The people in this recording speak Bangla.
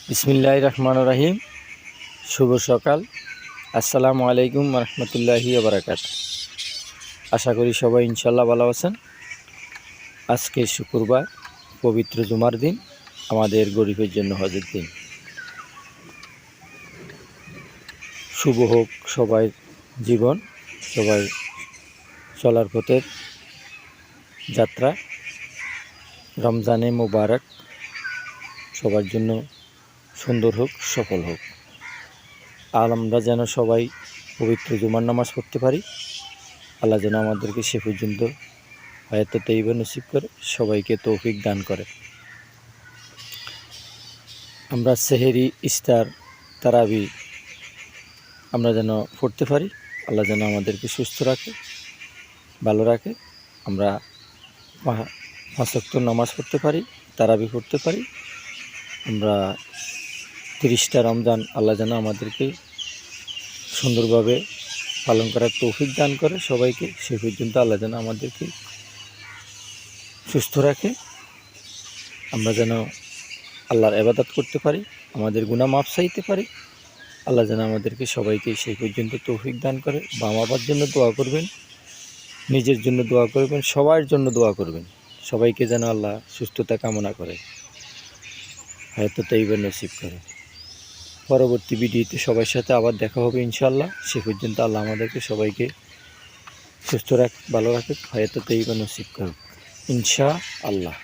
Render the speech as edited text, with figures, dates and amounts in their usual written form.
বিসমিল্লাহির রহমানির রহিম। শুভ সকাল। আসসালামু আলাইকুম রহমতুল্লাহি ওয়া বারাকাতুহু। আশা করি সবাই ইনশাল্লাহ ভালো আছেন। আজকে শুক্রবার, পবিত্র জুমার দিন, আমাদের গরিবের জন্য হজের দিন। শুভ হোক সবাই জীবন, সবাই চলার পথের যাত্রা। রমজানে মুবারক সবার জন্য সুন্দর হোক, সফল হোক। আর আমরা যেন সবাই পবিত্র জুমার নামাজ পড়তে পারি। আল্লাহ যেন আমাদেরকে সে পর্যন্ত হায়াতে তাইয়্যিবা নসিব করে, সবাইকে তৌফিক দান করে। আমরা সেহেরি, ইফতার, তারাবি আমরা যেন পড়তে পারি। আল্লাহ যেন আমাদেরকে সুস্থ রাখে, ভালো রাখে। আমরা 5 ওয়াক্ত নামাজ পড়তে পারি, তারাবি পড়তে পারি। আমরা 30টা রমজান আল্লাহ যেন আমাদেরকে সুন্দরভাবে পালন করার তৌফিক দান করে সবাইকে। সে পর্যন্ত আল্লাহ যেন আমাদেরকে সুস্থ রাখে। আমরা যেন আল্লাহর ইবাদত করতে পারি, আমাদের গুনাহ মাফ চাইতে পারি। আল্লাহ যেন আমাদেরকে সবাইকে সেই পর্যন্ত তৌফিক দান করে। বাবার জন্য দোয়া করবেন, নিজের জন্য দোয়া করবেন, সবার জন্য দোয়া করবেন। সবাইকে যেন আল্লাহ সুস্থতা কামনা করে, হায়াতে তাইয়্যিবা নসিব করে। পরবর্তী ভিডিওতে সবার সাথে আবার দেখা হবে ইনশাআল্লাহ। সে পর্যন্ত আল্লাহ আমাদেরকে সবাইকে সুস্থ রাখ, ভালো রাখুক, হায়াতে তাইয়্যিবা নসিব করুক ইনশাআল্লাহ।